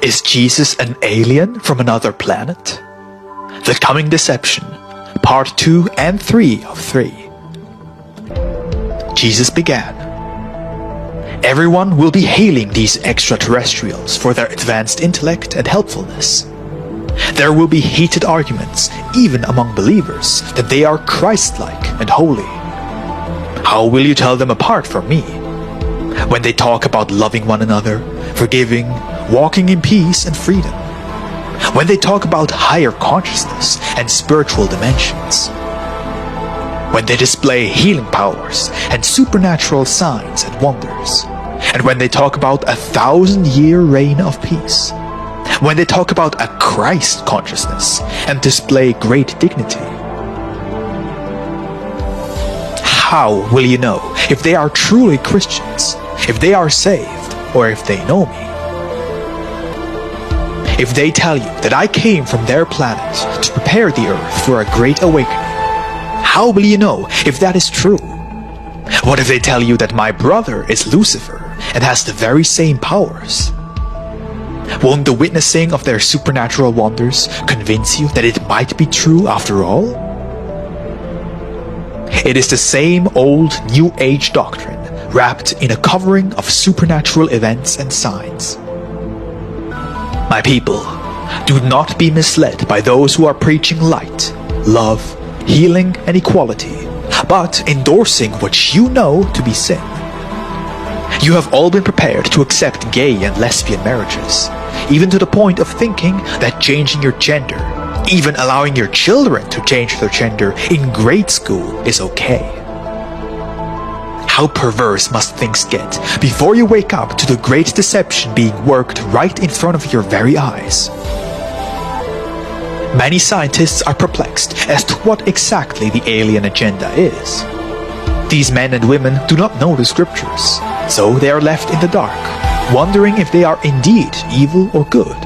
Is Jesus an alien from another planet? The Coming Deception, Part 2 and 3 of 3. Jesus began. Everyone will be hailing these extraterrestrials for their advanced intellect and helpfulness. There will be heated arguments, even among believers, that they are Christ-like and holy. How will you tell them apart from me? When they talk about loving one another, forgiving, walking in peace and freedom. When they talk about higher consciousness and spiritual dimensions. When they display healing powers and supernatural signs and wonders. And when they talk about a 1,000-year reign of peace. When they talk about a Christ consciousness and display great dignity. How will you know if they are truly Christians, if they are saved, or if they know me? If they tell you that I came from their planet to prepare the earth for a great awakening, how will you know if that is true? What if they tell you that my brother is Lucifer and has the very same powers? Won't the witnessing of their supernatural wonders convince you that it might be true after all? It is the same old New Age doctrine wrapped in a covering of supernatural events and signs. My people, do not be misled by those who are preaching light, love, healing, and equality, but endorsing what you know to be sin. You have all been prepared to accept gay and lesbian marriages, even to the point of thinking that changing your gender, even allowing your children to change their gender in grade school is okay. How perverse must things get before you wake up to the great deception being worked right in front of your very eyes? Many scientists are perplexed as to what exactly the alien agenda is. These men and women do not know the scriptures, so they are left in the dark, wondering if they are indeed evil or good.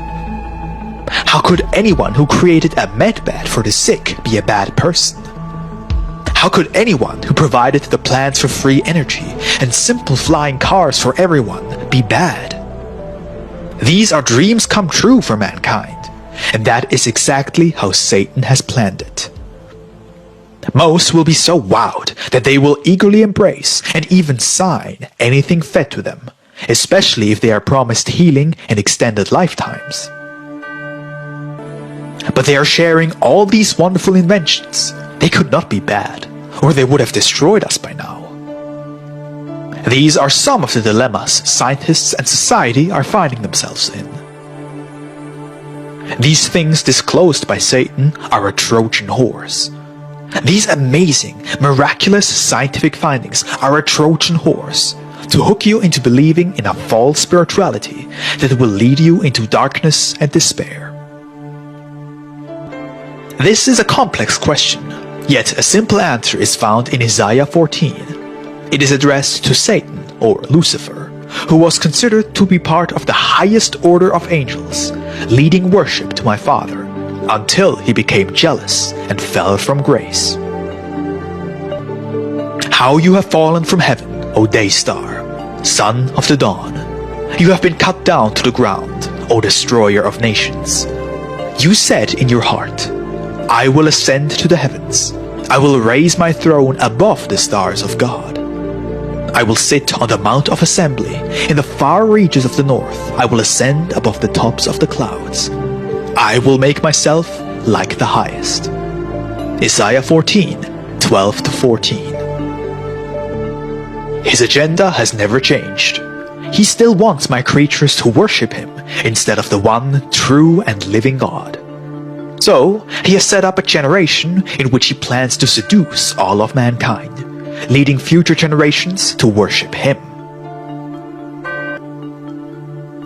How could anyone who created a medbed for the sick be a bad person? How could anyone who provided the plans for free energy and simple flying cars for everyone be bad? These are dreams come true for mankind, and that is exactly how Satan has planned it. Most will be so wowed that they will eagerly embrace and even sign anything fed to them, especially if they are promised healing and extended lifetimes. But they are sharing all these wonderful inventions. They could not be bad, or they would have destroyed us by now. These are some of the dilemmas scientists and society are finding themselves in. These things disclosed by Satan are a Trojan horse. These amazing, miraculous scientific findings are a Trojan horse to hook you into believing in a false spirituality that will lead you into darkness and despair. This is a complex question, yet a simple answer is found in Isaiah 14. It is addressed to Satan, or Lucifer, who was considered to be part of the highest order of angels, leading worship to my Father, until he became jealous and fell from grace. How you have fallen from heaven, O day star, son of the dawn! You have been cut down to the ground, O destroyer of nations. You said in your heart, I will ascend to the heavens. I will raise my throne above the stars of God. I will sit on the Mount of Assembly. In the far reaches of the north, I will ascend above the tops of the clouds. I will make myself like the highest. Isaiah 14, 12-14. His agenda has never changed. He still wants my creatures to worship him instead of the one true and living God. So, he has set up a generation in which he plans to seduce all of mankind, leading future generations to worship him.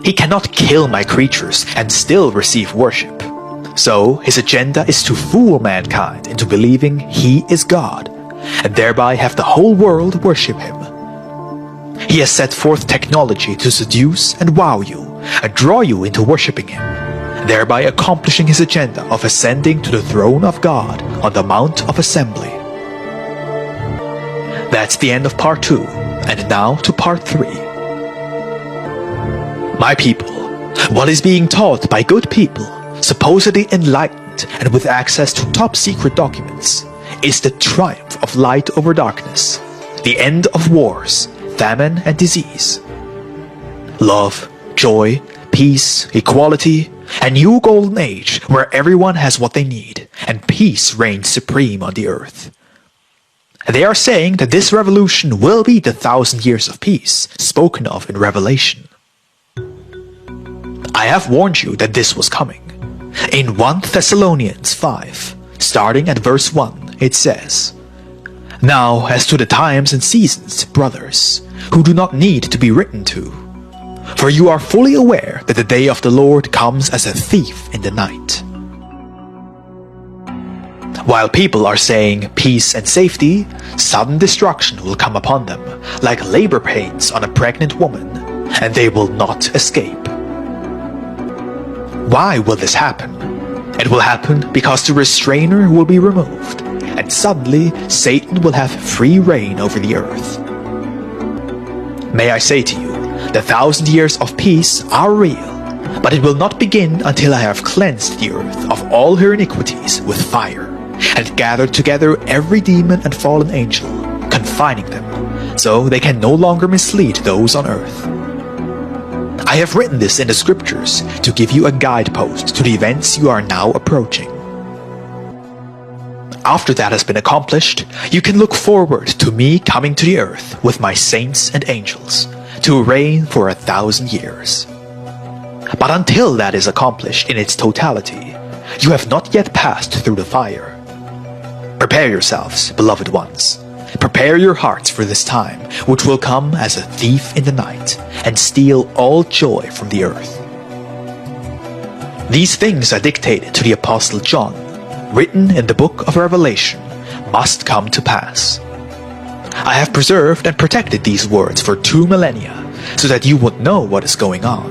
He cannot kill my creatures and still receive worship. So, his agenda is to fool mankind into believing he is God, and thereby have the whole world worship him. He has set forth technology to seduce and wow you, and draw you into worshipping him, thereby accomplishing his agenda of ascending to the throne of God on the Mount of Assembly. That's the end of part 2, and now to part 3. My people, What is being taught by good people, supposedly enlightened and with access to top-secret documents, is the triumph of light over darkness, the end of wars, famine and disease. Love, joy, peace, equality, a new golden age where everyone has what they need and peace reigns supreme on the earth. They are saying that this revolution will be the 1,000 years of peace spoken of in Revelation. I have warned you that this was coming. In 1 Thessalonians 5, starting at verse 1, it says, "Now as to the times and seasons, brothers, who do not need to be written to, for you are fully aware that the day of the Lord comes as a thief in the night." While people are saying peace and safety, sudden destruction will come upon them, like labor pains on a pregnant woman, and they will not escape. Why will this happen? It will happen because the restrainer will be removed, and suddenly Satan will have free reign over the earth. May I say to you, the 1,000 years of peace are real, but it will not begin until I have cleansed the earth of all her iniquities with fire, and gathered together every demon and fallen angel, confining them, so they can no longer mislead those on earth. I have written this in the scriptures to give you a guidepost to the events you are now approaching. After that has been accomplished, you can look forward to me coming to the earth with my saints and angels, to reign for 1,000 years. But until that is accomplished in its totality, you have not yet passed through the fire. Prepare yourselves, beloved ones. Prepare your hearts for this time, which will come as a thief in the night, and steal all joy from the earth. These things are dictated to the Apostle John, written in the book of Revelation, must come to pass. I have preserved and protected these words for 2 millennia, so that you would know what is going on.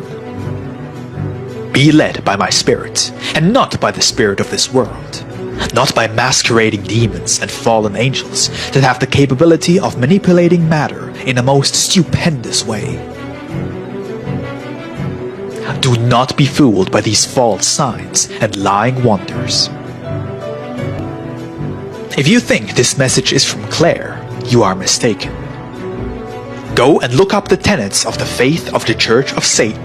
Be led by my Spirit, and not by the spirit of this world. Not by masquerading demons and fallen angels that have the capability of manipulating matter in a most stupendous way. Do not be fooled by these false signs and lying wonders. If you think this message is from Claire, you are mistaken. Go and look up the tenets of the faith of the Church of Satan,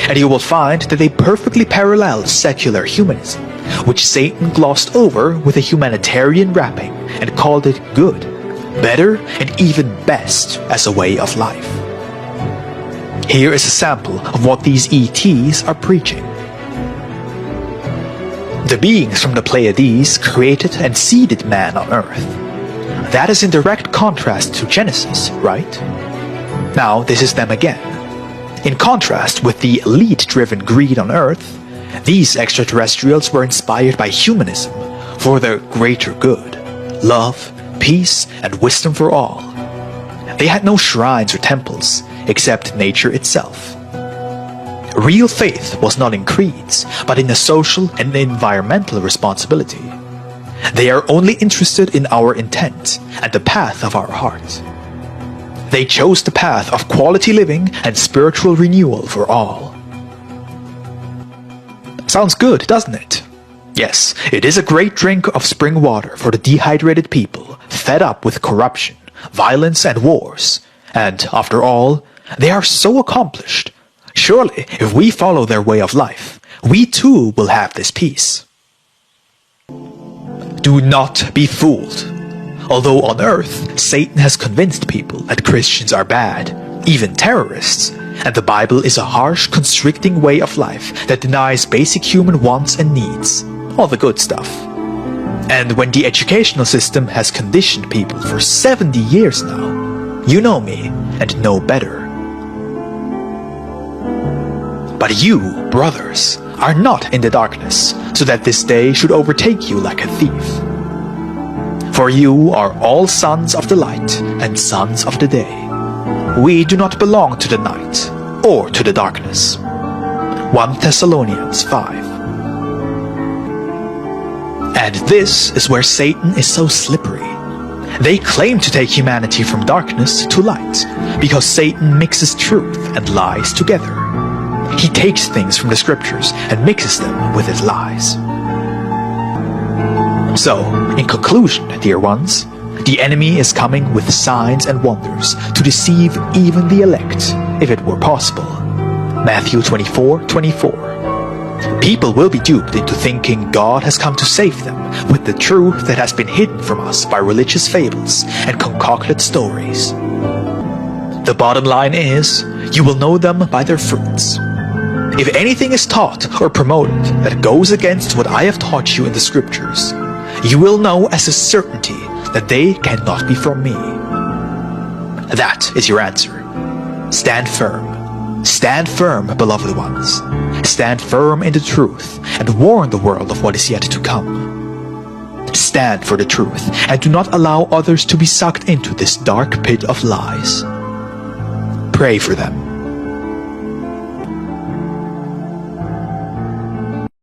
and you will find that they perfectly parallel secular humanism, which Satan glossed over with a humanitarian wrapping and called it good, better, and even best as a way of life. Here is a sample of what these ETs are preaching. The beings from the Pleiades created and seeded man on Earth. That is in direct contrast to Genesis, right? Now this is them again. In contrast with the elite-driven greed on Earth, these extraterrestrials were inspired by humanism for the greater good, love, peace, and wisdom for all. They had no shrines or temples, except nature itself. Real faith was not in creeds, but in a social and environmental responsibility. They are only interested in our intent and the path of our heart. They chose the path of quality living and spiritual renewal for all. Sounds good, doesn't it? Yes, it is a great drink of spring water for the dehydrated people, fed up with corruption, violence and wars. And, after all, they are so accomplished. Surely, if we follow their way of life, we too will have this peace. Do not be fooled. Although on Earth, Satan has convinced people that Christians are bad, even terrorists, and the Bible is a harsh, constricting way of life that denies basic human wants and needs, all the good stuff. And when the educational system has conditioned people for 70 years now, you know me and know better. But you, brothers, are not in the darkness, so that this day should overtake you like a thief. For you are all sons of the light and sons of the day. We do not belong to the night or to the darkness. 1 Thessalonians 5. And this is where Satan is so slippery. They claim to take humanity from darkness to light, because Satan mixes truth and lies together. He takes things from the scriptures and mixes them with his lies. So, in conclusion, dear ones, the enemy is coming with signs and wonders to deceive even the elect, if it were possible. Matthew 24:24. People will be duped into thinking God has come to save them with the truth that has been hidden from us by religious fables and concocted stories. The bottom line is, you will know them by their fruits. If anything is taught or promoted that goes against what I have taught you in the scriptures, you will know as a certainty that they cannot be from me. That is your answer. Stand firm. Stand firm, beloved ones. Stand firm in the truth and warn the world of what is yet to come. Stand for the truth and do not allow others to be sucked into this dark pit of lies. Pray for them.